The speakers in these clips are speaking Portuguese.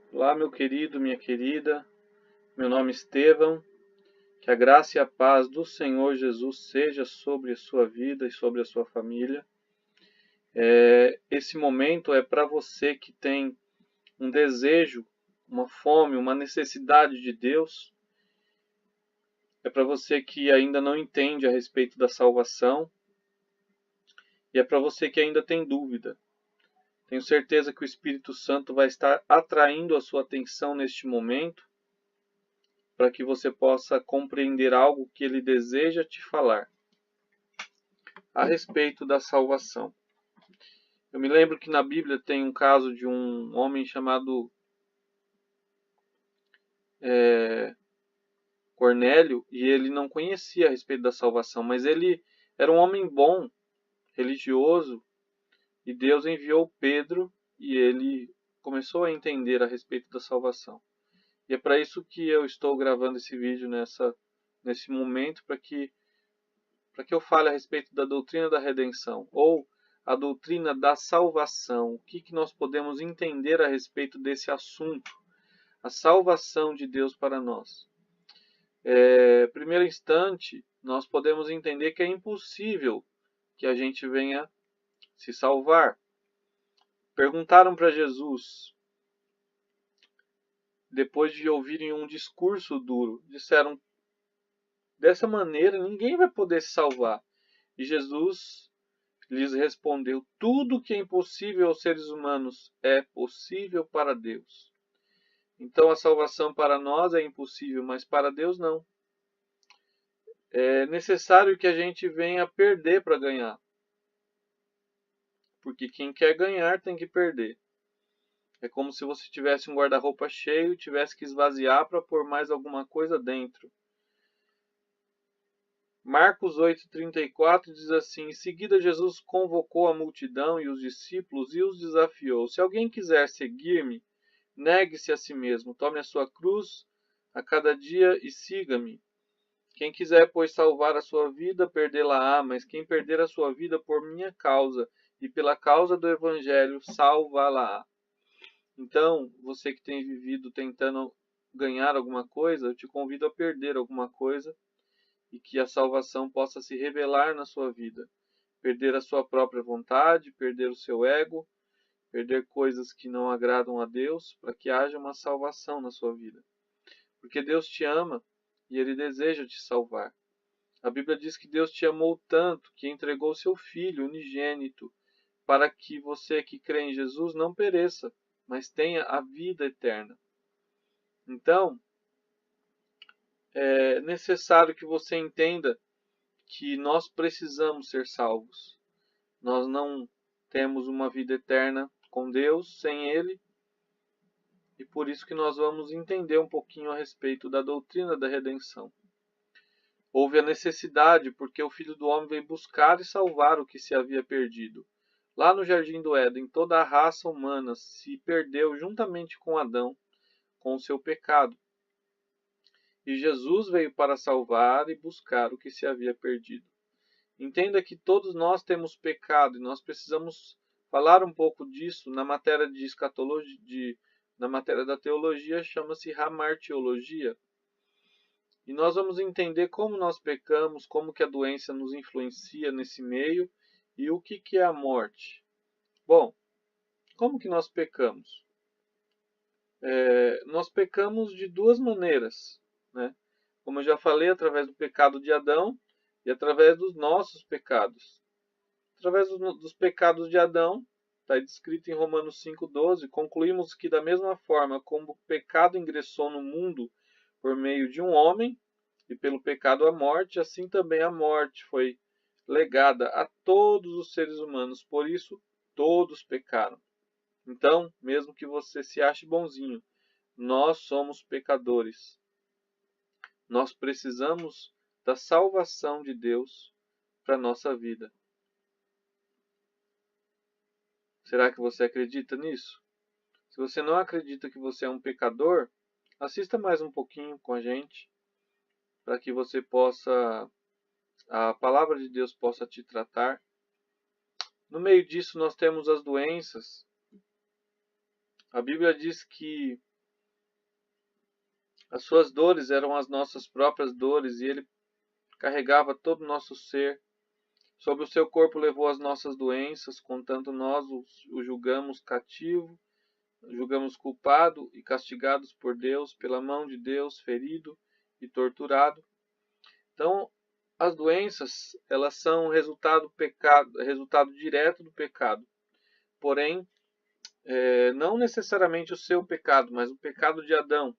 Olá, meu querido, minha querida. Meu nome é Estevão. Que a graça e a paz do Senhor Jesus seja sobre a sua vida e sobre a sua família. Esse momento é para você que tem um desejo, uma fome, uma necessidade de Deus. É para você que ainda não entende a respeito da salvação. E é para você que ainda tem dúvida. Tenho certeza que o Espírito Santo vai estar atraindo a sua atenção neste momento, para que você possa compreender algo que ele deseja te falar a respeito da salvação. Eu me lembro que na Bíblia tem um caso de um homem chamado Cornélio, e ele não conhecia a respeito da salvação, mas ele era um homem bom, religioso, e Deus enviou Pedro e ele começou a entender a respeito da salvação. E é para isso que eu estou gravando esse vídeo nesse momento, para que eu fale a respeito da doutrina da redenção, ou a doutrina da salvação. O que nós podemos entender a respeito desse assunto, a salvação de Deus para nós. Primeiro instante, nós podemos entender que é impossível que a gente venha se salvar. Perguntaram para Jesus, depois de ouvirem um discurso duro, disseram: dessa maneira ninguém vai poder se salvar. E Jesus lhes respondeu: tudo que é impossível aos seres humanos é possível para Deus. Então a salvação para nós é impossível, mas para Deus não. É necessário que a gente venha perder para ganhar. Porque quem quer ganhar tem que perder. É como se você tivesse um guarda-roupa cheio e tivesse que esvaziar para pôr mais alguma coisa dentro. Marcos 8,34 diz assim: em seguida Jesus convocou a multidão e os discípulos e os desafiou: se alguém quiser seguir-me, negue-se a si mesmo, tome a sua cruz a cada dia e siga-me. Quem quiser, pois, salvar a sua vida, perdê-la-á, mas quem perder a sua vida por minha causa e pela causa do Evangelho, salvá-la-á. Então, você que tem vivido tentando ganhar alguma coisa, eu te convido a perder alguma coisa e que a salvação possa se revelar na sua vida. Perder a sua própria vontade, perder o seu ego, perder coisas que não agradam a Deus, para que haja uma salvação na sua vida. Porque Deus te ama e Ele deseja te salvar. A Bíblia diz que Deus te amou tanto que entregou seu Filho unigênito para que você que crê em Jesus não pereça, mas tenha a vida eterna. Então, é necessário que você entenda que nós precisamos ser salvos. Nós não temos uma vida eterna com Deus sem Ele, e por isso que nós vamos entender um pouquinho a respeito da doutrina da redenção. Houve a necessidade, porque o Filho do Homem veio buscar e salvar o que se havia perdido. Lá no Jardim do Éden, toda a raça humana se perdeu juntamente com Adão, com o seu pecado. E Jesus veio para salvar e buscar o que se havia perdido. Entenda que todos nós temos pecado e nós precisamos falar um pouco disso na matéria de escatologia, na matéria da teologia, chama-se hamartiologia. E nós vamos entender como nós pecamos, como que a doença nos influencia nesse meio e o que é a morte. Bom, como que nós pecamos? Nós pecamos de duas maneiras, né? Como eu já falei, através do pecado de Adão e através dos nossos pecados. Através dos pecados de Adão, está descrito em Romanos 5,12, concluímos que da mesma forma como o pecado ingressou no mundo por meio de um homem, e pelo pecado a morte, assim também a morte foi legada a todos os seres humanos. Por isso, todos pecaram. Então, mesmo que você se ache bonzinho, nós somos pecadores. Nós precisamos da salvação de Deus para a nossa vida. Será que você acredita nisso? Se você não acredita que você é um pecador, assista mais um pouquinho com a gente, para que você possa, a palavra de Deus possa te tratar. No meio disso nós temos as doenças. A Bíblia diz que As suas dores eram as nossas próprias dores, e ele carregava todo o nosso ser. Sobre o seu corpo levou as nossas doenças, contanto nós o julgamos cativo, julgamos culpado e castigados por Deus, pela mão de Deus, ferido e torturado. Então, as doenças, elas são resultado direto do pecado. Porém, não necessariamente o seu pecado, mas o pecado de Adão.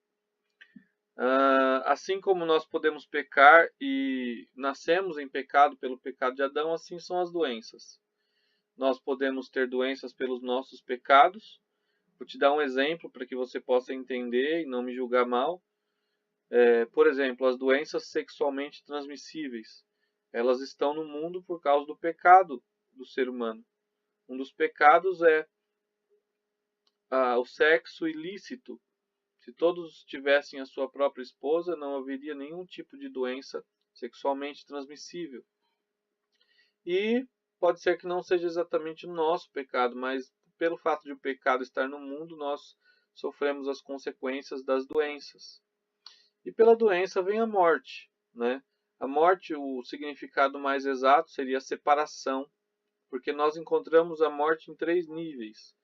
Assim como nós podemos pecar e nascemos em pecado pelo pecado de Adão, assim são as doenças. Nós podemos ter doenças pelos nossos pecados. Vou te dar um exemplo para que você possa entender e não me julgar mal. Por exemplo, as doenças sexualmente transmissíveis. Elas estão no mundo por causa do pecado do ser humano. Um dos pecados é o sexo ilícito. Se todos tivessem a sua própria esposa, não haveria nenhum tipo de doença sexualmente transmissível. E pode ser que não seja exatamente o nosso pecado, mas pelo fato de o pecado estar no mundo, nós sofremos as consequências das doenças. E pela doença vem a morte, né? A morte, o significado mais exato seria a separação, porque nós encontramos a morte em 3 níveis.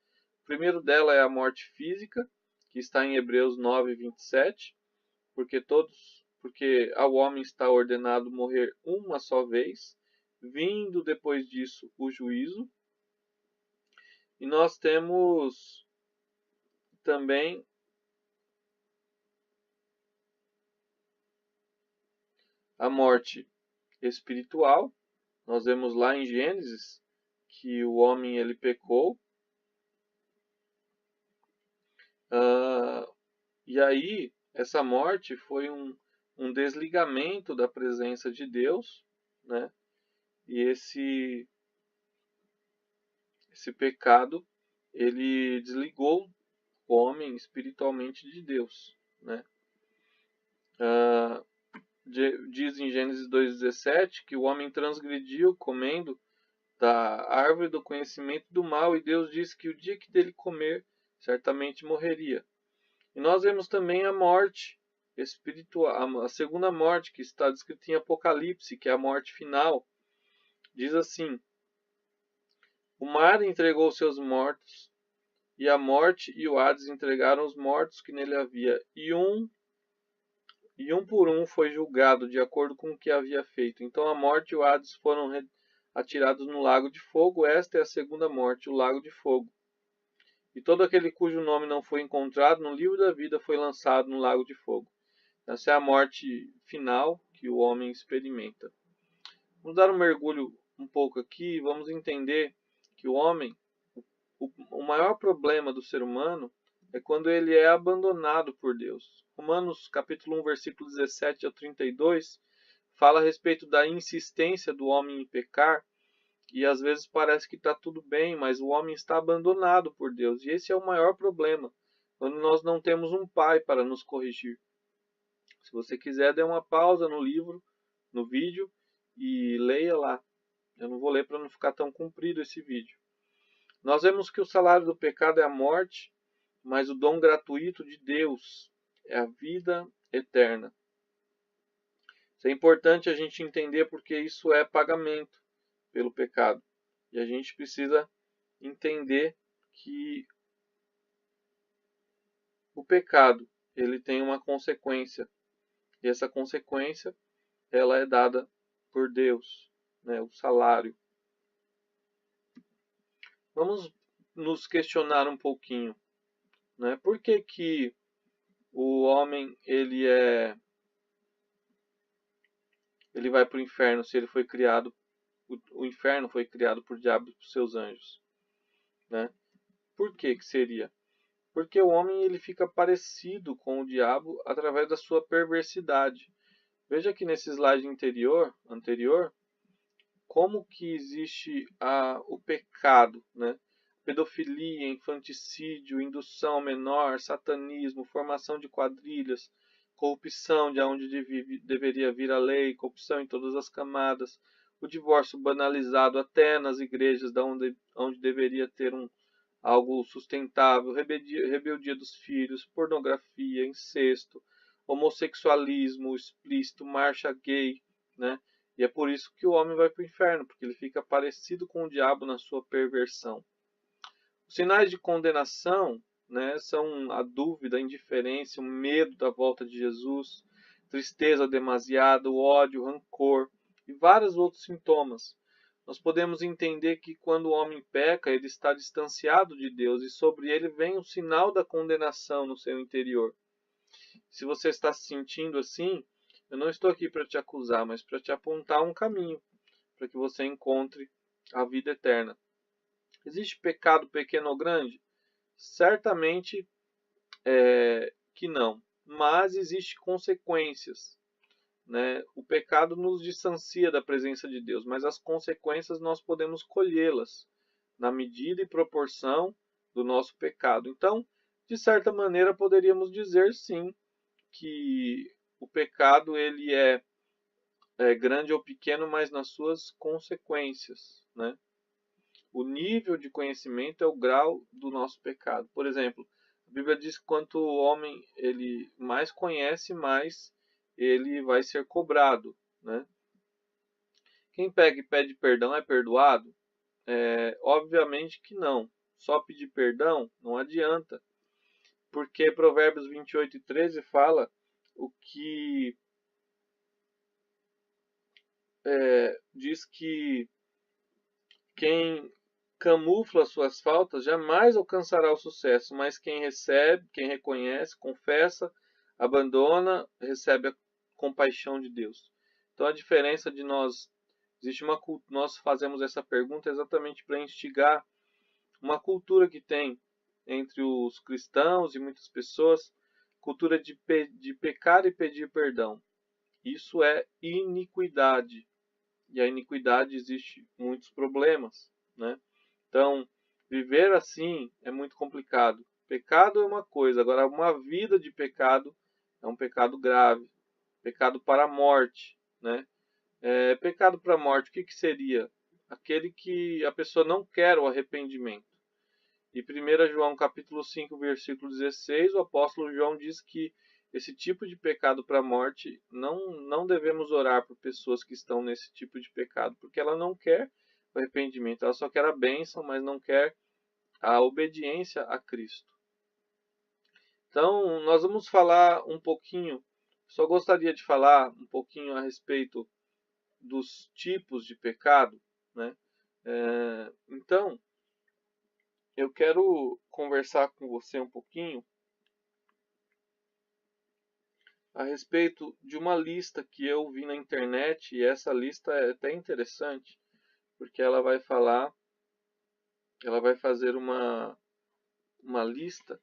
O primeiro dela é a morte física, que está em Hebreus 9:27, porque ao homem está ordenado morrer uma só vez, vindo depois disso o juízo. E nós temos também a morte espiritual. Nós vemos lá em Gênesis que o homem ele pecou. E aí, essa morte foi um desligamento da presença de Deus, né? E esse pecado, ele desligou o homem espiritualmente de Deus, né? Diz em Gênesis 2:17 que o homem transgrediu comendo da árvore do conhecimento do mal, e Deus disse que o dia que dele comer, certamente morreria. E nós vemos também a morte espiritual, a segunda morte que está descrita em Apocalipse, que é a morte final. Diz assim: o mar entregou seus mortos, e a morte e o Hades entregaram os mortos que nele havia, e um por um foi julgado de acordo com o que havia feito. Então a morte e o Hades foram atirados no lago de fogo. Esta é a segunda morte, o lago de fogo. E todo aquele cujo nome não foi encontrado no livro da vida foi lançado no lago de fogo. Essa é a morte final que o homem experimenta. Vamos dar um mergulho um pouco aqui e vamos entender que o homem, o maior problema do ser humano é quando ele é abandonado por Deus. Romanos capítulo 1, versículo 17 ao 32 fala a respeito da insistência do homem em pecar, e às vezes parece que está tudo bem, mas o homem está abandonado por Deus. E esse é o maior problema, quando nós não temos um pai para nos corrigir. Se você quiser, dê uma pausa no livro, no vídeo, e leia lá. Eu não vou ler para não ficar tão comprido esse vídeo. Nós vemos que o salário do pecado é a morte, mas o dom gratuito de Deus é a vida eterna. Isso é importante a gente entender, porque isso é pagamento pelo pecado. E a gente precisa entender que o pecado, ele tem uma consequência. E essa consequência, ela é dada por Deus, né? O salário. Vamos nos questionar um pouquinho, né? Por que que o homem ele vai para o inferno se ele foi criado, o inferno foi criado por diabo e por seus anjos, né? Por que que seria? Porque o homem ele fica parecido com o diabo através da sua perversidade. Veja que nesse slide anterior, como que existe o pecado, né? Pedofilia, infanticídio, indução ao menor, satanismo, formação de quadrilhas, corrupção de onde deveria vir a lei, corrupção em todas as camadas, o divórcio banalizado até nas igrejas, onde deveria ter algo sustentável, rebeldia dos filhos, pornografia, incesto, homossexualismo explícito, marcha gay, né? E é por isso que o homem vai para o inferno, porque ele fica parecido com o diabo na sua perversão. Os sinais de condenação, né, são a dúvida, a indiferença, o medo da volta de Jesus, tristeza demasiada, o ódio, o rancor e vários outros sintomas. Nós podemos entender que quando o homem peca, ele está distanciado de Deus e sobre ele vem o sinal da condenação no seu interior. Se você está se sentindo assim, eu não estou aqui para te acusar, mas para te apontar um caminho, para que você encontre a vida eterna. Existe pecado pequeno ou grande? Certamente que não, mas existem consequências. Né? O pecado nos distancia da presença de Deus, mas as consequências nós podemos colhê-las na medida e proporção do nosso pecado. Então, de certa maneira, poderíamos dizer sim que o pecado ele é grande ou pequeno, mas nas suas consequências, né? O nível de conhecimento é o grau do nosso pecado. Por exemplo, a Bíblia diz que quanto o homem ele mais conhece, mais ele vai ser cobrado, né? Quem pega e pede perdão é perdoado? Obviamente que não. Só pedir perdão não adianta, porque Provérbios 28:13 fala o que diz que quem camufla suas faltas jamais alcançará o sucesso, mas quem recebe, quem reconhece, confessa, abandona, recebe a compaixão de Deus. Então a diferença de nós nós fazemos essa pergunta exatamente para instigar uma cultura que tem entre os cristãos e muitas pessoas, cultura de pecar e pedir perdão. Isso é iniquidade. E a iniquidade existe muitos problemas, né? Então, viver assim é muito complicado. Pecado é uma coisa, agora uma vida de pecado é um pecado grave, pecado para a morte, né? Pecado para a morte, o que seria? Aquele que a pessoa não quer o arrependimento. E 1 João capítulo 5, versículo 16, o apóstolo João diz que esse tipo de pecado para a morte, não devemos orar por pessoas que estão nesse tipo de pecado, porque ela não quer o arrependimento, ela só quer a bênção, mas não quer a obediência a Cristo. Então, nós vamos falar um pouquinho, só gostaria de falar um pouquinho a respeito dos tipos de pecado, né? Então, eu quero conversar com você um pouquinho a respeito de uma lista que eu vi na internet, e essa lista é até interessante, porque ela vai fazer uma lista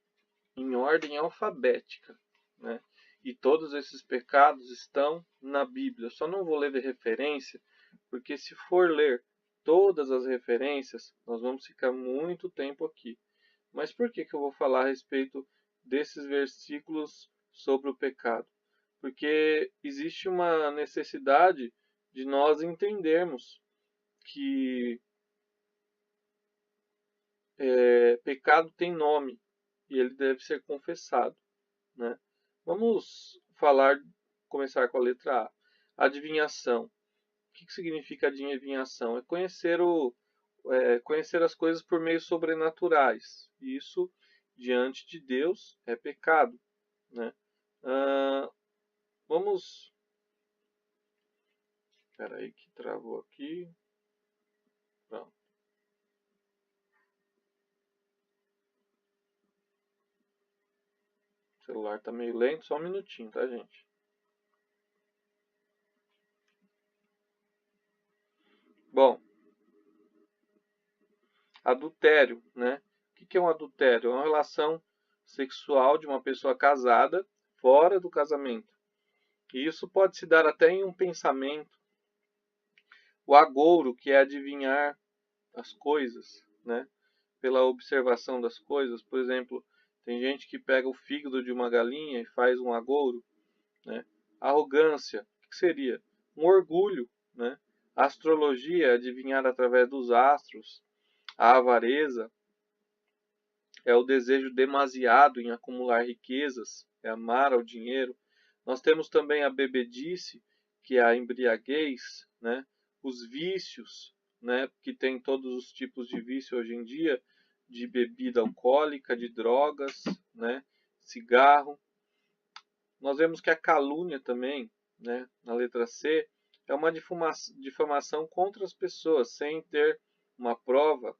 em ordem alfabética, né? E todos esses pecados estão na Bíblia. Eu só não vou ler de referência, porque se for ler todas as referências, nós vamos ficar muito tempo aqui. Mas por que eu vou falar a respeito desses versículos sobre o pecado? Porque existe uma necessidade de nós entendermos que pecado tem nome e ele deve ser confessado, né? Vamos começar com a letra A. Adivinhação. O que significa adivinhação? É conhecer as coisas por meios sobrenaturais. Isso, diante de Deus, é pecado, né? Vamos... Espera aí que travou aqui. Pronto. O celular está meio lento, só um minutinho, tá, gente? Bom, adultério, né? O que é um adultério? É uma relação sexual de uma pessoa casada fora do casamento. E isso pode se dar até em um pensamento. O agouro, que é adivinhar as coisas, né? Pela observação das coisas. Por exemplo, tem gente que pega o fígado de uma galinha e faz um agouro, né? Arrogância, o que seria? Um orgulho, né? A astrologia é adivinhar através dos astros. A avareza é o desejo demasiado em acumular riquezas, é amar ao dinheiro. Nós temos também a bebedice, que é a embriaguez, né? Os vícios, né? Que tem todos os tipos de vício hoje em dia, de bebida alcoólica, de drogas, né? Cigarro. Nós vemos que a calúnia também, né? Na letra C, é uma difamação contra as pessoas, sem ter uma prova.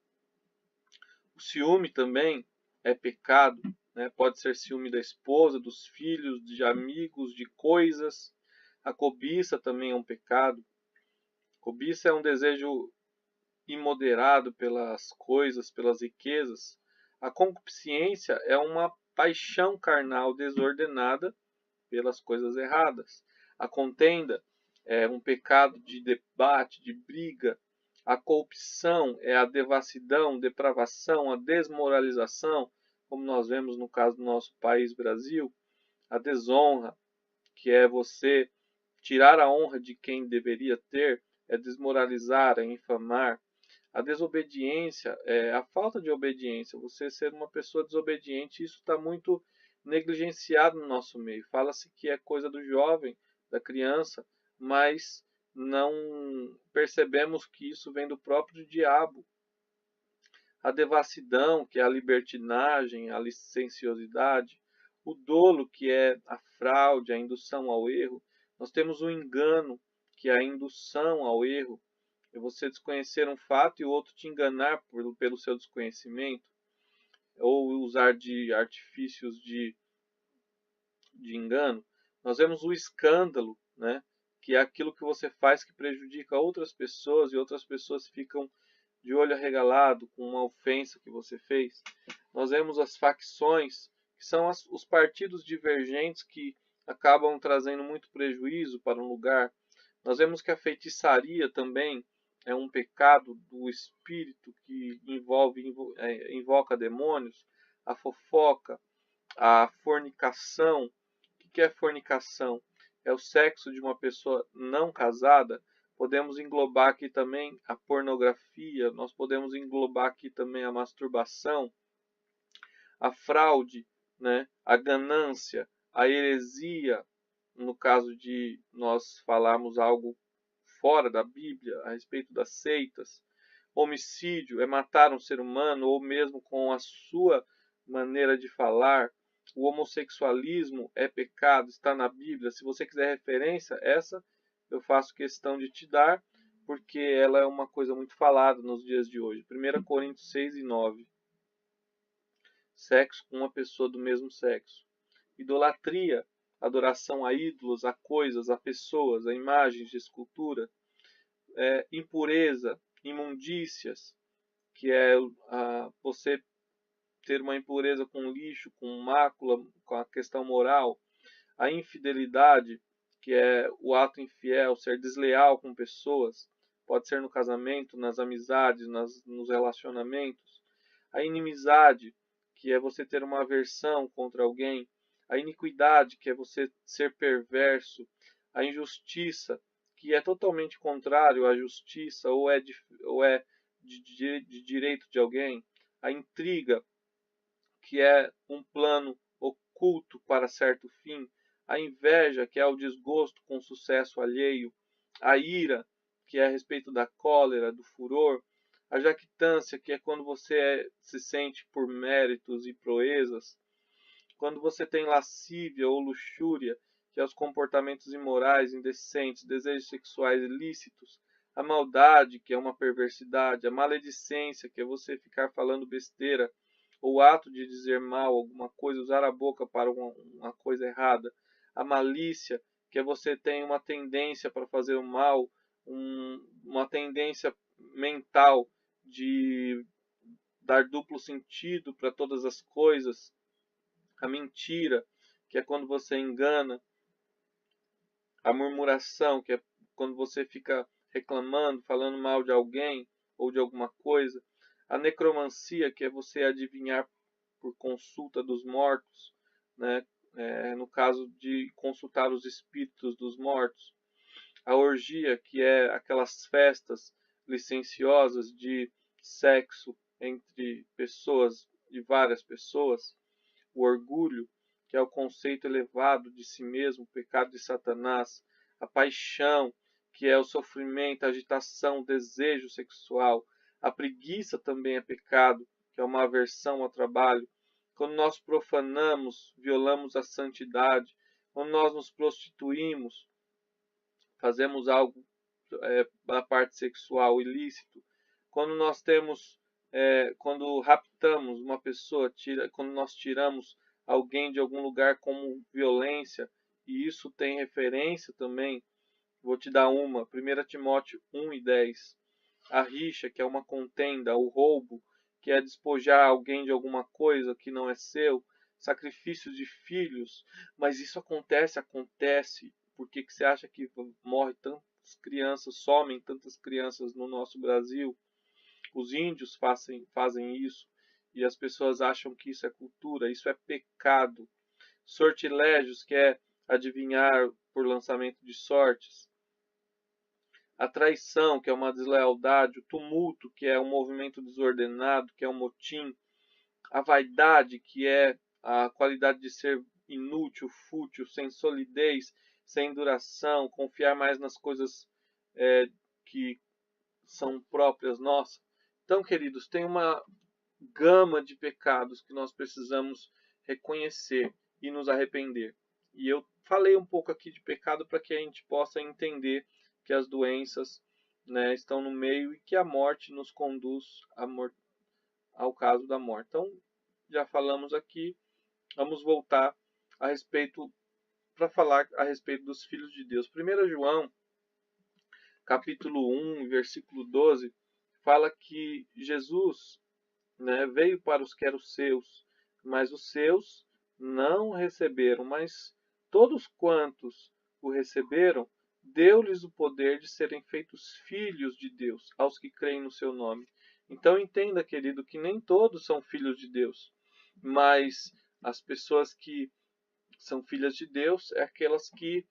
O ciúme também é pecado, né? Pode ser ciúme da esposa, dos filhos, de amigos, de coisas. A cobiça também é um pecado. Cobiça é um desejo imoderado pelas coisas, pelas riquezas. A concupiscência é uma paixão carnal desordenada pelas coisas erradas. A contenda é um pecado de debate, de briga. A corrupção é a devassidão, depravação, a desmoralização, como nós vemos no caso do nosso país, Brasil. A desonra, que é você tirar a honra de quem deveria ter, é desmoralizar, é infamar. A desobediência é a falta de obediência, você ser uma pessoa desobediente, isso está muito negligenciado no nosso meio. Fala-se que é coisa do jovem, da criança, mas não percebemos que isso vem do próprio diabo. A devassidão, que é a libertinagem, a licenciosidade. O dolo, que é a fraude, a indução ao erro. Nós temos o engano, que é a indução ao erro. É você desconhecer um fato e o outro te enganar pelo seu desconhecimento, ou usar de artifícios de engano. Nós vemos o escândalo, né? Que é aquilo que você faz que prejudica outras pessoas e outras pessoas ficam de olho arregalado com uma ofensa que você fez. Nós vemos as facções, que são os partidos divergentes que acabam trazendo muito prejuízo para um lugar. Nós vemos que a feitiçaria também é um pecado do espírito que invoca demônios. A fofoca, a fornicação. O que é fornicação? É o sexo de uma pessoa não casada. Podemos englobar aqui também a pornografia, nós podemos englobar aqui também a masturbação, a fraude, né? A ganância, a heresia, no caso de nós falarmos algo fora da Bíblia, a respeito das seitas. Homicídio é matar um ser humano, ou mesmo com a sua maneira de falar. O homossexualismo é pecado, está na Bíblia. Se você quiser referência, essa eu faço questão de te dar, porque ela é uma coisa muito falada nos dias de hoje. 1 Coríntios 6 e 9. Sexo com uma pessoa do mesmo sexo. Idolatria, adoração a ídolos, a coisas, a pessoas, a imagens de escultura. Impureza, imundícias, que é você ter uma impureza com lixo, com mácula, com a questão moral. A infidelidade, que é o ato infiel, ser desleal com pessoas, pode ser no casamento, nas amizades, nos relacionamentos. A inimizade, que é você ter uma aversão contra alguém. A iniquidade, que é você ser perverso. A injustiça, que é totalmente contrário à justiça ou é de direito de alguém. A intriga, que é um plano oculto para certo fim. A inveja, que é o desgosto com o sucesso alheio. A ira, que é a respeito da cólera, do furor. A jactância, que é quando você se sente por méritos e proezas. Quando você tem lascívia ou luxúria, que é os comportamentos imorais, indecentes, desejos sexuais ilícitos. A maldade, que é uma perversidade. A maledicência, que é você ficar falando besteira, ou o ato de dizer mal alguma coisa, usar a boca para uma coisa errada. A malícia, que é você tem uma tendência para fazer o mal, uma tendência mental de dar duplo sentido para todas as coisas. A mentira, que é quando você engana. A murmuração, que é quando você fica reclamando, falando mal de alguém ou de alguma coisa. A necromancia, que é você adivinhar por consulta dos mortos, né? No caso de consultar os espíritos dos mortos. A orgia, que é aquelas festas licenciosas de sexo entre pessoas, de várias pessoas. O orgulho, que é o conceito elevado de si mesmo, o pecado de Satanás, a paixão, que é o sofrimento, a agitação, o desejo sexual, a preguiça também é pecado, que é uma aversão ao trabalho. Quando nós profanamos, violamos a santidade, quando nós nos prostituímos, fazemos algo da parte sexual ilícito, quando nós temos, quando raptamos uma pessoa, quando nós tiramos alguém de algum lugar como violência, e isso tem referência também, vou te dar uma, 1 Timóteo 1:10, a rixa, que é uma contenda, o roubo, que é despojar alguém de alguma coisa que não é seu, sacrifício de filhos, mas isso acontece, por que você acha que morre tantas crianças, somem tantas crianças no nosso Brasil? Os índios fazem isso, e as pessoas acham que isso é cultura, isso é pecado. Sortilégios, que é adivinhar por lançamento de sortes. A traição, que é uma deslealdade. O tumulto, que é um movimento desordenado, que é um motim. A vaidade, que é a qualidade de ser inútil, fútil, sem solidez, sem duração, confiar mais nas coisas que são próprias nossas. Então, queridos, tem uma gama de pecados que nós precisamos reconhecer e nos arrepender. E eu falei um pouco aqui de pecado para que a gente possa entender que as doenças, né, estão no meio e que a morte nos conduz ao caso da morte. Então, já falamos aqui, vamos voltar a respeito, para falar a respeito dos filhos de Deus. 1 João, capítulo 1, versículo 12, fala que Jesus, né, veio para os que eram seus, mas os seus não receberam. Mas todos quantos o receberam, deu-lhes o poder de serem feitos filhos de Deus, aos que creem no seu nome. Então entenda, querido, que nem todos são filhos de Deus, mas as pessoas que são filhas de Deus é aquelas que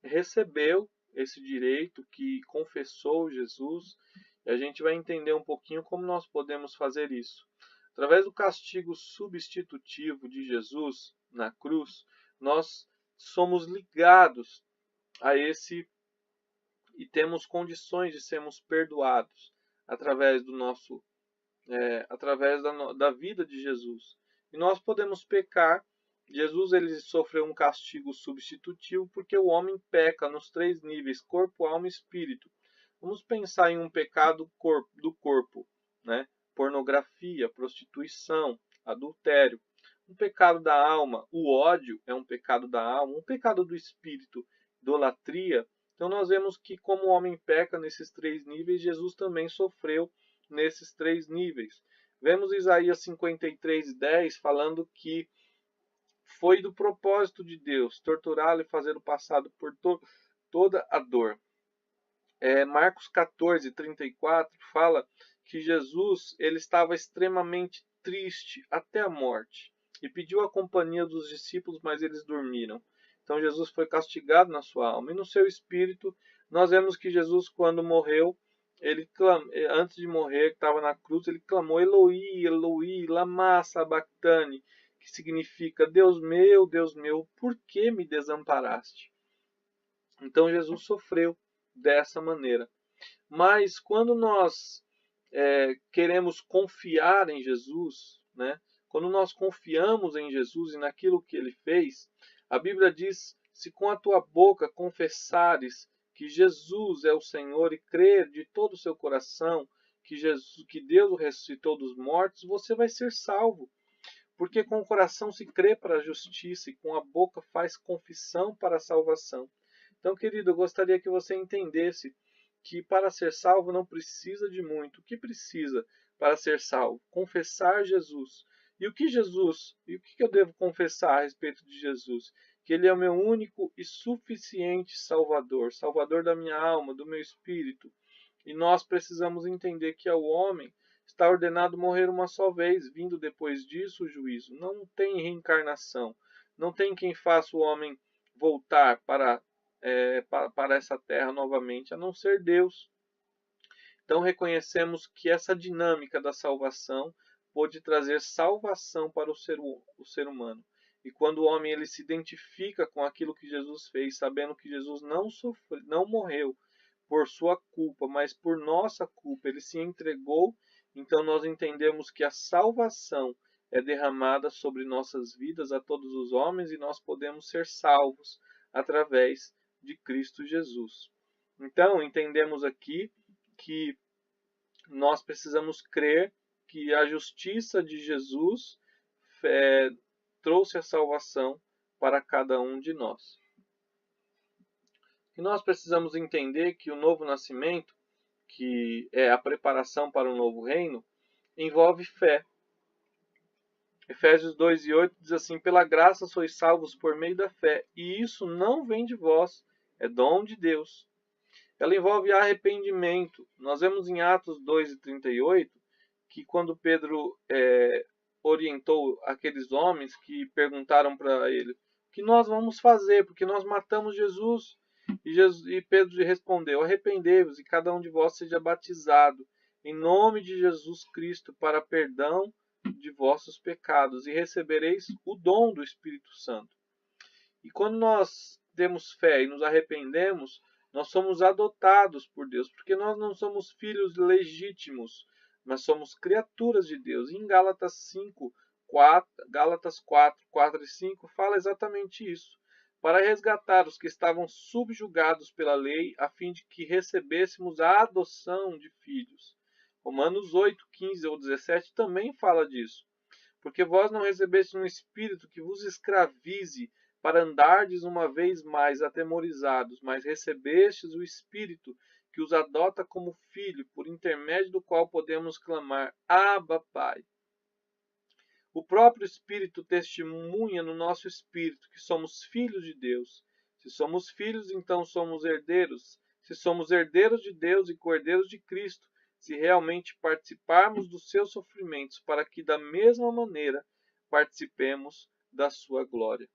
recebeu esse direito, que confessou Jesus. E a gente vai entender um pouquinho como nós podemos fazer isso. Através do castigo substitutivo de Jesus na cruz, nós somos ligados a esse e temos condições de sermos perdoados através do nosso, através da vida de Jesus. E nós podemos pecar. Jesus ele sofreu um castigo substitutivo porque o homem peca nos 3 níveis: corpo, alma e espírito. Vamos pensar em um pecado do corpo, né? Pornografia, prostituição, adultério. Um pecado da alma, o ódio é um pecado da alma. Um pecado do espírito, idolatria. Então nós vemos que como o homem peca nesses 3 níveis, Jesus também sofreu nesses 3 níveis. Vemos Isaías 53:10 falando que foi do propósito de Deus torturá-lo e fazê-lo passado por toda a dor. Marcos 14:34 fala que Jesus ele estava extremamente triste até a morte e pediu a companhia dos discípulos, mas eles dormiram. Então Jesus foi castigado na sua alma e no seu espírito. Nós vemos que Jesus, quando morreu, antes de morrer, estava na cruz, ele clamou: Eloi, Eloi, lama sabachthani, que significa: Deus meu, por que me desamparaste? Então Jesus sofreu dessa maneira. Mas quando nós queremos confiar em Jesus, né? Quando nós confiamos em Jesus e naquilo que ele fez, a Bíblia diz: se com a tua boca confessares que Jesus é o Senhor e crer de todo o seu coração que Deus o ressuscitou dos mortos, você vai ser salvo. Porque com o coração se crê para a justiça e com a boca faz confissão para a salvação. Então, querido, eu gostaria que você entendesse que para ser salvo não precisa de muito. O que precisa para ser salvo? Confessar Jesus. E o que eu devo confessar a respeito de Jesus? Que ele é o meu único e suficiente Salvador, Salvador da minha alma, do meu espírito. E nós precisamos entender que ao homem está ordenado morrer uma só vez, vindo depois disso o juízo. Não tem reencarnação. Não tem quem faça o homem voltar para essa terra novamente, a não ser Deus. Então reconhecemos que essa dinâmica da salvação pode trazer salvação para o ser humano. E quando o homem ele se identifica com aquilo que Jesus fez, sabendo que Jesus não morreu por sua culpa, mas por nossa culpa, ele se entregou, então nós entendemos que a salvação é derramada sobre nossas vidas a todos os homens e nós podemos ser salvos através de Cristo Jesus. Então, entendemos aqui que nós precisamos crer que a justiça de Jesus trouxe a salvação para cada um de nós. E nós precisamos entender que o novo nascimento, que é a preparação para o novo reino, envolve fé. Efésios 2:8 diz assim: pela graça sois salvos por meio da fé, e isso não vem de vós, é dom de Deus. Ela envolve arrependimento. Nós vemos em Atos 2:38 que quando Pedro orientou aqueles homens que perguntaram para ele: o que nós vamos fazer? Porque nós matamos Jesus. E Pedro respondeu: arrependei-vos e cada um de vós seja batizado em nome de Jesus Cristo para perdão de vossos pecados e recebereis o dom do Espírito Santo. E quando nós temos fé e nos arrependemos, nós somos adotados por Deus, porque nós não somos filhos legítimos, mas somos criaturas de Deus. E em Gálatas 4 e 5 fala exatamente isso. Para resgatar os que estavam subjugados pela lei, a fim de que recebêssemos a adoção de filhos. Romanos 8, 15 ou 17 também fala disso. Porque vós não recebestes um espírito que vos escravize para andardes uma vez mais atemorizados, mas recebestes o Espírito que os adota como filho, por intermédio do qual podemos clamar: Abba, Pai. O próprio Espírito testemunha no nosso espírito que somos filhos de Deus. Se somos filhos, então somos herdeiros. Se somos herdeiros de Deus e co-herdeiros de Cristo, se realmente participarmos dos seus sofrimentos, para que da mesma maneira participemos da sua glória.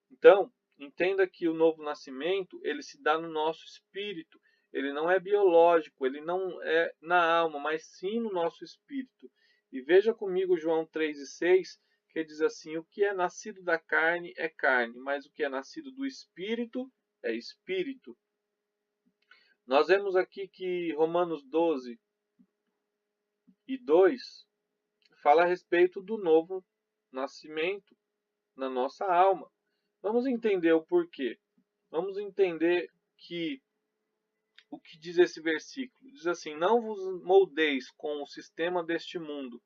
Então, entenda que o novo nascimento, ele se dá no nosso espírito. Ele não é biológico, ele não é na alma, mas sim no nosso espírito. E veja comigo João 3:6, que diz assim: o que é nascido da carne é carne, mas o que é nascido do espírito é espírito. Nós vemos aqui que Romanos 12:2 fala a respeito do novo nascimento na nossa alma. Vamos entender o porquê. Vamos entender que o que diz esse versículo. Diz assim: não vos moldeis com o sistema deste mundo.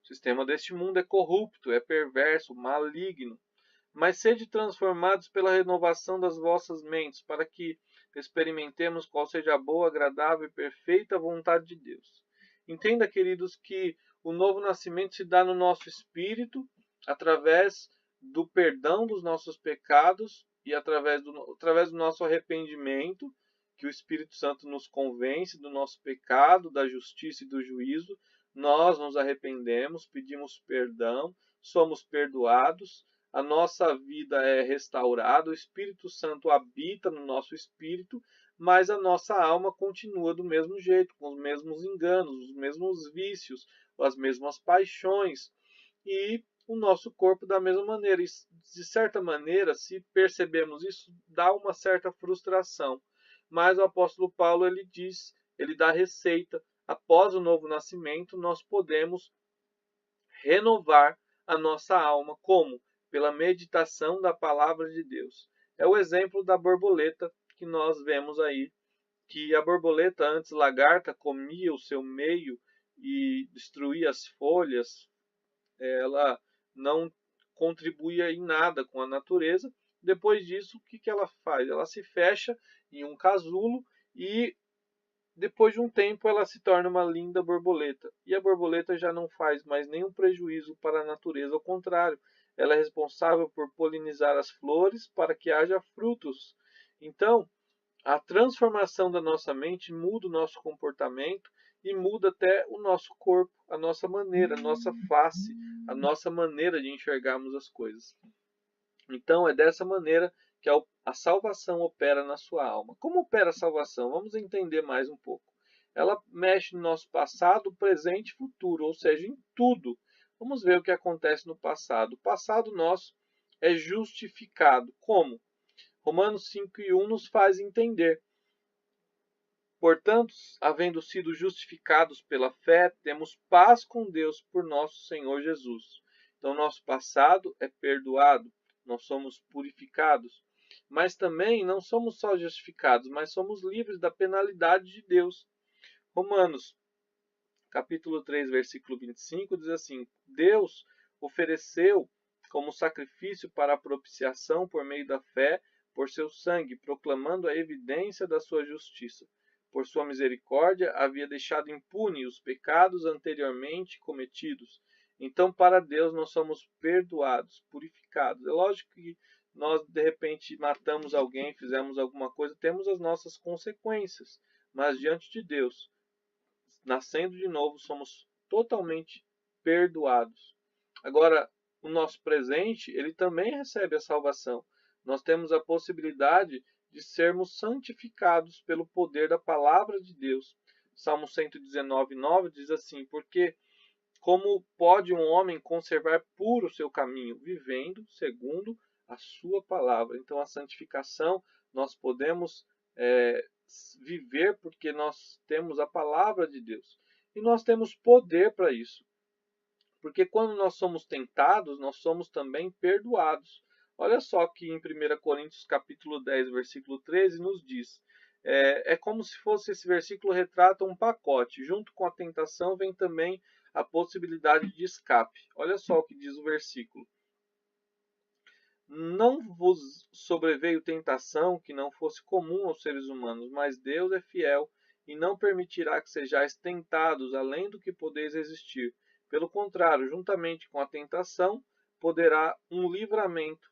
O sistema deste mundo é corrupto, é perverso, maligno. Mas sede transformados pela renovação das vossas mentes, para que experimentemos qual seja a boa, agradável e perfeita vontade de Deus. Entenda, queridos, que o novo nascimento se dá no nosso espírito, através do perdão dos nossos pecados e através do nosso arrependimento, que o Espírito Santo nos convence do nosso pecado, da justiça e do juízo. Nós nos arrependemos, pedimos perdão, somos perdoados, a nossa vida é restaurada, o Espírito Santo habita no nosso espírito, mas a nossa alma continua do mesmo jeito, com os mesmos enganos, os mesmos vícios, as mesmas paixões, e o nosso corpo da mesma maneira. E, de certa maneira, se percebemos isso, dá uma certa frustração. Mas o apóstolo Paulo, ele dá receita. Após o novo nascimento, nós podemos renovar a nossa alma. Como? Pela meditação da palavra de Deus. É o exemplo da borboleta que nós vemos aí, que a borboleta, antes lagarta, comia o seu meio e destruía as folhas. Ela não contribuía em nada com a natureza. Depois disso, o que ela faz? Ela se fecha em um casulo e depois de um tempo ela se torna uma linda borboleta. E a borboleta já não faz mais nenhum prejuízo para a natureza, ao contrário, ela é responsável por polinizar as flores para que haja frutos. Então, a transformação da nossa mente muda o nosso comportamento e muda até o nosso corpo, a nossa maneira, a nossa face, a nossa maneira de enxergarmos as coisas. Então, é dessa maneira que a salvação opera na sua alma. Como opera a salvação? Vamos entender mais um pouco. Ela mexe no nosso passado, presente e futuro, ou seja, em tudo. Vamos ver o que acontece no passado. O passado nosso é justificado. Como? Romanos 5:1 nos faz entender. Portanto, havendo sido justificados pela fé, temos paz com Deus por nosso Senhor Jesus. Então, nosso passado é perdoado, nós somos purificados. Mas também não somos só justificados, mas somos livres da penalidade de Deus. Romanos, capítulo 3, versículo 25, diz assim: Deus ofereceu como sacrifício para a propiciação por meio da fé, por seu sangue, proclamando a evidência da sua justiça. Por sua misericórdia, havia deixado impune os pecados anteriormente cometidos. Então, para Deus, nós somos perdoados, purificados. É lógico que nós, de repente, matamos alguém, fizemos alguma coisa, temos as nossas consequências. Mas, diante de Deus, nascendo de novo, somos totalmente perdoados. Agora, o nosso presente, ele também recebe a salvação. Nós temos a possibilidade de sermos santificados pelo poder da palavra de Deus. Salmo 119:9 diz assim: Porque como pode um homem conservar puro o seu caminho, vivendo segundo a sua palavra? Então, a santificação nós podemos viver porque nós temos a palavra de Deus. E nós temos poder para isso. Porque quando nós somos tentados, nós somos também perdoados. Olha só que em 1 Coríntios capítulo 10, versículo 13, nos diz. É como se fosse esse versículo retrata um pacote. Junto com a tentação vem também a possibilidade de escape. Olha só o que diz o versículo. Não vos sobreveio tentação que não fosse comum aos seres humanos, mas Deus é fiel e não permitirá que sejais tentados além do que podeis resistir. Pelo contrário, juntamente com a tentação, proverá um livramento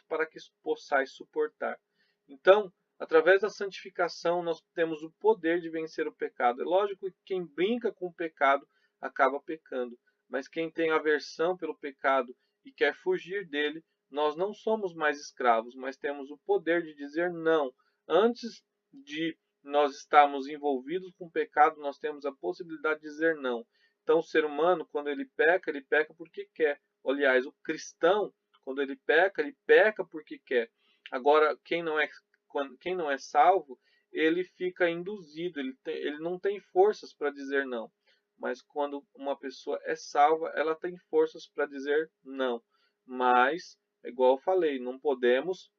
para que possais suportar. Então, através da santificação, nós temos o poder de vencer o pecado. É lógico que quem brinca com o pecado acaba pecando, mas quem tem aversão pelo pecado e quer fugir dele, nós não somos mais escravos, mas temos o poder de dizer não. Antes de nós estarmos envolvidos com o pecado, nós temos a possibilidade de dizer não. Então, o ser humano, quando ele peca porque quer. Aliás, o cristão, quando ele peca porque quer. Agora, quem não é salvo, ele fica induzido, ele não tem forças para dizer não. Mas quando uma pessoa é salva, ela tem forças para dizer não. Mas, igual eu falei, não podemos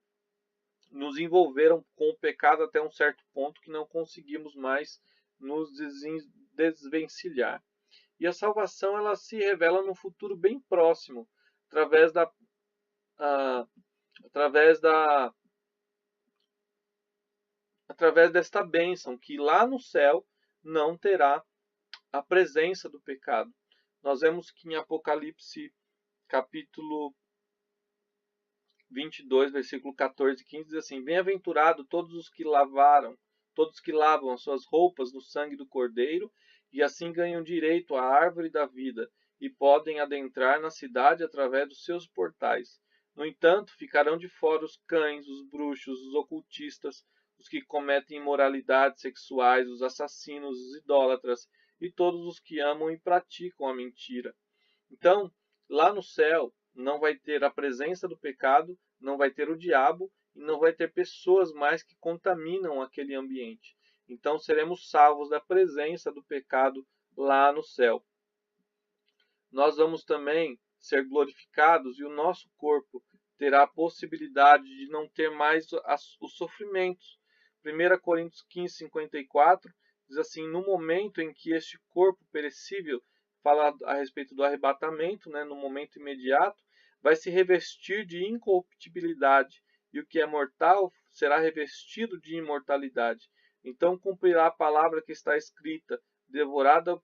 nos envolver com o pecado até um certo ponto que não conseguimos mais nos desvencilhar. E a salvação ela se revela no futuro bem próximo, através da através da através desta bênção, que lá no céu não terá a presença do pecado. Nós vemos que em Apocalipse capítulo 22, versículo 14 e 15 diz assim: Bem-aventurado todos que lavam as suas roupas no sangue do Cordeiro, e assim ganham direito à árvore da vida, e podem adentrar na cidade através dos seus portais. No entanto, ficarão de fora os cães, os bruxos, os ocultistas, os que cometem imoralidades sexuais, os assassinos, os idólatras, e todos os que amam e praticam a mentira. Então, lá no céu, não vai ter a presença do pecado, não vai ter o diabo e não vai ter pessoas mais que contaminam aquele ambiente. Então, seremos salvos da presença do pecado lá no céu. Nós vamos também ser glorificados e o nosso corpo terá a possibilidade de não ter mais os sofrimentos. 1 Coríntios 15, 54 diz assim: No momento em que este corpo perecível, fala a respeito do arrebatamento, no momento imediato, vai se revestir de incorruptibilidade, e o que é mortal será revestido de imortalidade. Então cumprirá a palavra que está escrita: devorada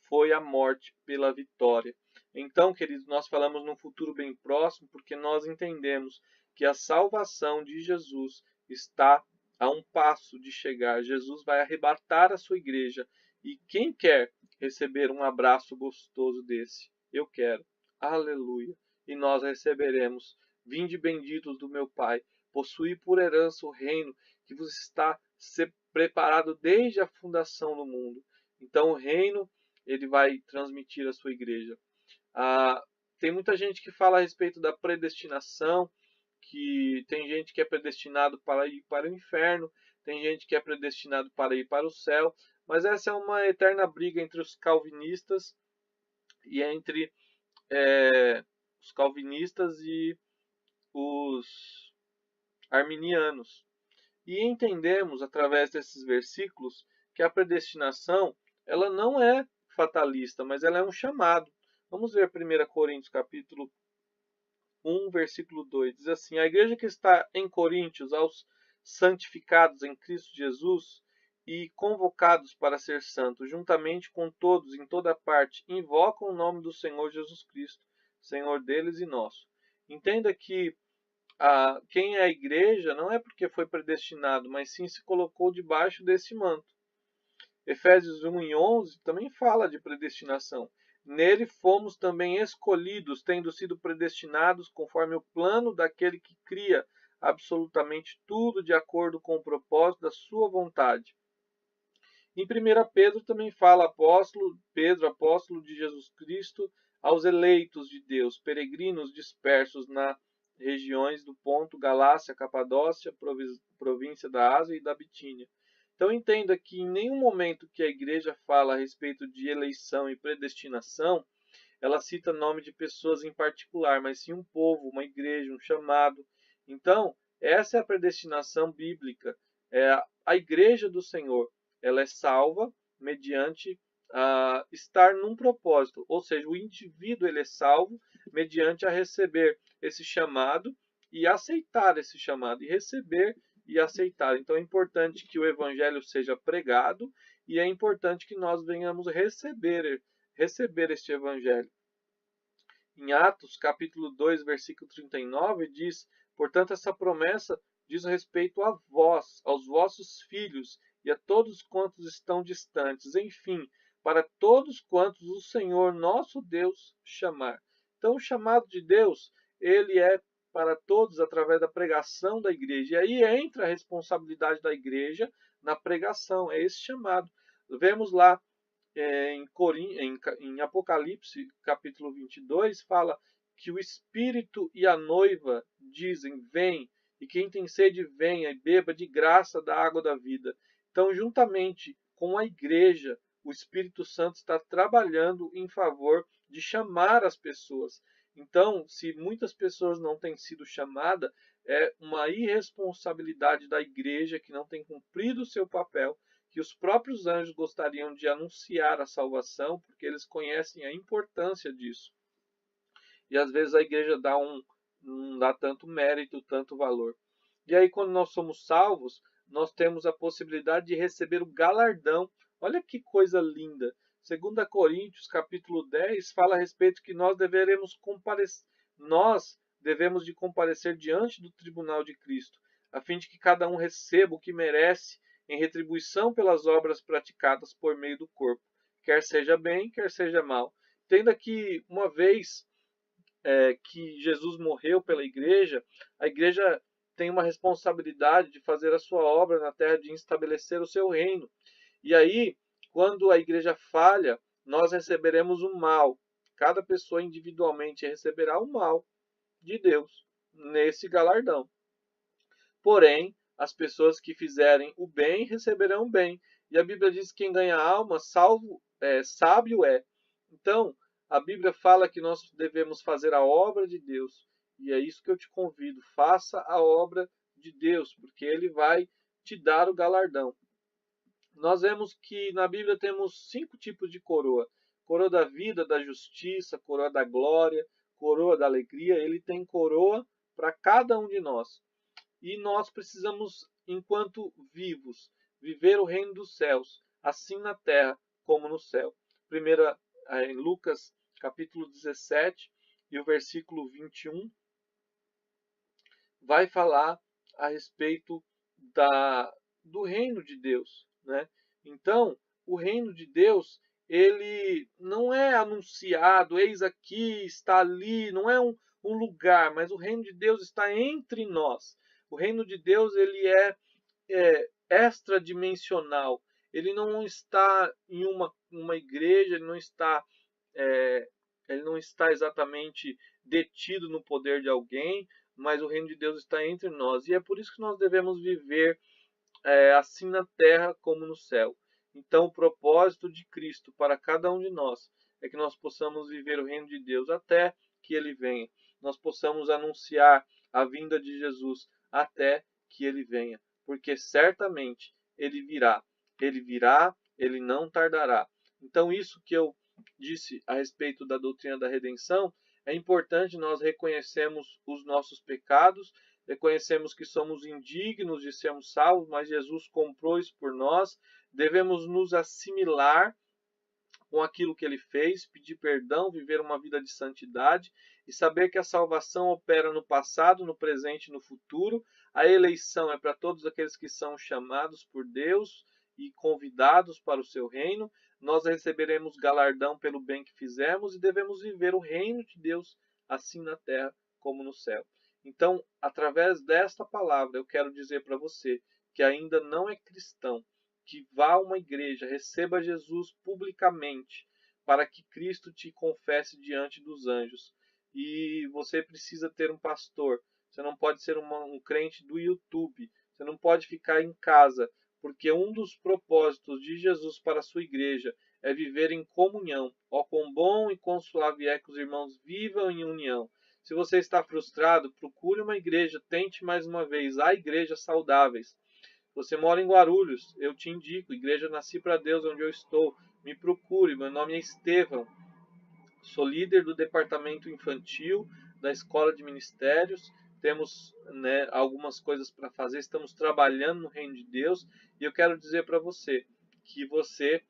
foi a morte pela vitória. Então, queridos, nós falamos num futuro bem próximo, porque nós entendemos que a salvação de Jesus está a um passo de chegar. Jesus vai arrebatar a sua igreja. E quem quer receber um abraço gostoso desse? Eu quero. Aleluia. E nós receberemos. Vinde benditos do meu Pai, possuí por herança o reino que vos está preparado desde a fundação do mundo. Então o reino ele vai transmitir à sua igreja. Tem muita gente que fala a respeito da predestinação, que tem gente que é predestinado para ir para o inferno, tem gente que é predestinado para ir para o céu, mas essa é uma eterna briga entre os calvinistas e entre os calvinistas e os arminianos. E entendemos através desses versículos que a predestinação ela não é fatalista, mas ela é um chamado. Vamos ver 1 Coríntios capítulo 1, versículo 2. Diz assim: a igreja que está em Coríntios, aos santificados em Cristo Jesus e convocados para ser santos, juntamente com todos em toda parte, invocam o nome do Senhor Jesus Cristo, Senhor deles e nosso. Entenda que quem é a igreja não é porque foi predestinado, mas sim se colocou debaixo desse manto. Efésios 1 e 11 também fala de predestinação. Nele fomos também escolhidos, tendo sido predestinados conforme o plano daquele que cria absolutamente tudo de acordo com o propósito da sua vontade. Em 1 Pedro também fala Pedro, apóstolo de Jesus Cristo, aos eleitos de Deus, peregrinos dispersos nas regiões do Ponto, Galácia, Capadócia, província da Ásia e da Bitínia. Então entenda que em nenhum momento que a igreja fala a respeito de eleição e predestinação, ela cita nome de pessoas em particular, mas sim um povo, uma igreja, um chamado. Então, essa é a predestinação bíblica. É a igreja do Senhor. Ela é salva mediante estar num propósito. Ou seja, o indivíduo ele é salvo mediante a receber esse chamado e aceitar esse chamado. E receber e aceitar. Então é importante que o evangelho seja pregado e é importante que nós venhamos receber este evangelho. Em Atos, capítulo 2, versículo 39, diz: portanto, essa promessa diz respeito a vós, aos vossos filhos e a todos quantos estão distantes, enfim, para todos quantos o Senhor nosso Deus chamar. Então, o chamado de Deus, ele é para todos através da pregação da igreja. E aí entra a responsabilidade da igreja na pregação, é esse chamado. Vemos lá em Apocalipse, capítulo 22, fala que o Espírito e a noiva dizem, vem, e quem tem sede venha e beba de graça da água da vida. Então, juntamente com a igreja, o Espírito Santo está trabalhando em favor de chamar as pessoas. Então, se muitas pessoas não têm sido chamadas, é uma irresponsabilidade da igreja que não tem cumprido o seu papel, que os próprios anjos gostariam de anunciar a salvação, porque eles conhecem a importância disso. E às vezes a igreja não dá tanto mérito, tanto valor. E aí, quando nós somos salvos, nós temos a possibilidade de receber o galardão. Olha que coisa linda! 2 Coríntios, capítulo 10, fala a respeito que nós devemos de comparecer diante do tribunal de Cristo, a fim de que cada um receba o que merece em retribuição pelas obras praticadas por meio do corpo, quer seja bem, quer seja mal. Entenda que uma vez que Jesus morreu pela igreja, a igreja tem uma responsabilidade de fazer a sua obra na terra, de estabelecer o seu reino. E aí, quando a igreja falha, nós receberemos o mal. Cada pessoa individualmente receberá o mal de Deus nesse galardão. Porém, as pessoas que fizerem o bem receberão o bem. E a Bíblia diz que quem ganha alma, sábio é. Então, a Bíblia fala que nós devemos fazer a obra de Deus. E é isso que eu te convido. Faça a obra de Deus, porque Ele vai te dar o galardão. Nós vemos que na Bíblia temos 5 tipos de coroa. Coroa da vida, da justiça, coroa da glória, coroa da alegria. Ele tem coroa para cada um de nós. E nós precisamos, enquanto vivos, viver o reino dos céus, assim na terra como no céu. Primeira, em Lucas, capítulo 17, e o versículo 21, vai falar a respeito do reino de Deus, né? Então, o reino de Deus, ele não é anunciado, eis aqui, está ali, não é um lugar, mas o reino de Deus está entre nós. O reino de Deus ele é extradimensional. Ele não está em uma igreja, ele não está ele não está exatamente detido no poder de alguém, mas o reino de Deus está entre nós. E é por isso que nós devemos viver assim na terra como no céu. Então, o propósito de Cristo para cada um de nós é que nós possamos viver o reino de Deus até que ele venha. Nós possamos anunciar a vinda de Jesus até que ele venha, porque certamente ele virá. Ele virá, ele não tardará. Então, isso que eu disse a respeito da doutrina da redenção, é importante nós reconhecermos os nossos pecados, reconhecemos que somos indignos de sermos salvos, mas Jesus comprou isso por nós. Devemos nos assimilar com aquilo que ele fez, pedir perdão, viver uma vida de santidade e saber que a salvação opera no passado, no presente e no futuro. A eleição é para todos aqueles que são chamados por Deus e convidados para o seu reino. Nós receberemos galardão pelo bem que fizemos e devemos viver o reino de Deus assim na terra como no céu. Então, através desta palavra, eu quero dizer para você que ainda não é cristão, que vá a uma igreja, receba Jesus publicamente, para que Cristo te confesse diante dos anjos. E você precisa ter um pastor. Você não pode ser um crente do YouTube. Você não pode ficar em casa, porque um dos propósitos de Jesus para a sua igreja é viver em comunhão. Ó, quão bom e quão suave é que os irmãos vivam em união. Se você está frustrado, procure uma igreja, tente mais uma vez. Há igrejas saudáveis. Você mora em Guarulhos, eu te indico, Igreja Nasci para Deus, onde eu estou. Me procure, meu nome é Estevão. Sou líder do departamento infantil da Escola de Ministérios. Temos algumas coisas para fazer, estamos trabalhando no reino de Deus. E eu quero dizer para você que você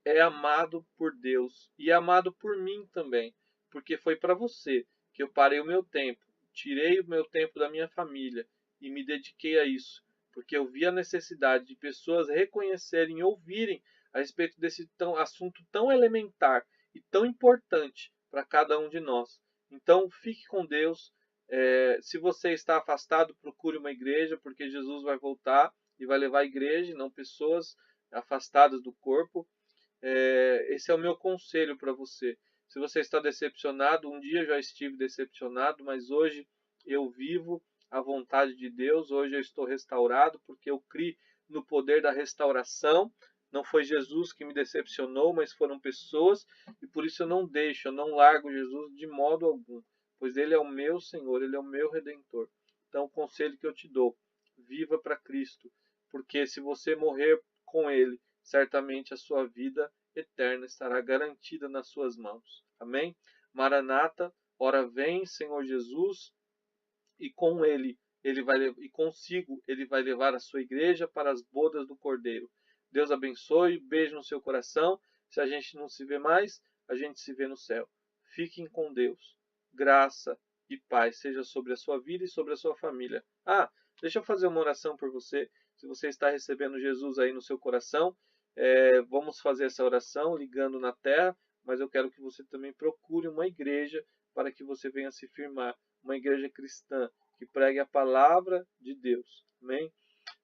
é amado por Deus e é amado por mim também, porque foi para você que eu parei o meu tempo, tirei o meu tempo da minha família e me dediquei a isso, porque eu vi a necessidade de pessoas reconhecerem e ouvirem a respeito desse assunto tão elementar e tão importante para cada um de nós. Então, fique com Deus. Se você está afastado, procure uma igreja, porque Jesus vai voltar e vai levar a igreja, e não pessoas afastadas do corpo. Esse é o meu conselho para você. Se você está decepcionado, um dia eu já estive decepcionado, mas hoje eu vivo a vontade de Deus. Hoje eu estou restaurado porque eu criei no poder da restauração. Não foi Jesus que me decepcionou, mas foram pessoas, e por isso eu não largo Jesus de modo algum, pois ele é o meu Senhor, ele é o meu Redentor. Então, o conselho que eu te dou: viva para Cristo, porque se você morrer com ele, certamente a sua vida eterna estará garantida nas suas mãos. Amém? Maranata, ora vem, Senhor Jesus, e com ele e consigo ele vai levar a sua igreja para as bodas do Cordeiro. Deus abençoe, beijo no seu coração. Se a gente não se vê mais, a gente se vê no céu. Fiquem com Deus. Graça e paz seja sobre a sua vida e sobre a sua família. Deixa eu fazer uma oração por você. Se você está recebendo Jesus aí no seu coração, vamos fazer essa oração ligando na terra, mas eu quero que você também procure uma igreja para que você venha se firmar, uma igreja cristã que pregue a palavra de Deus. Amém?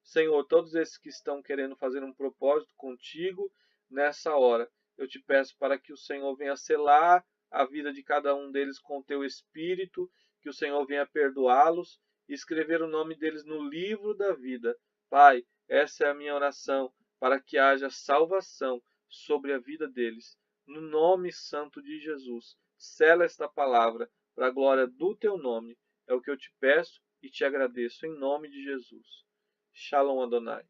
Senhor, todos esses que estão querendo fazer um propósito contigo nessa hora, eu te peço para que o Senhor venha selar a vida de cada um deles com o teu Espírito, que o Senhor venha perdoá-los e escrever o nome deles no livro da vida. Pai, essa é a minha oração, para que haja salvação sobre a vida deles. No nome santo de Jesus, sela esta palavra para a glória do teu nome. É o que eu te peço e te agradeço em nome de Jesus. Shalom Adonai.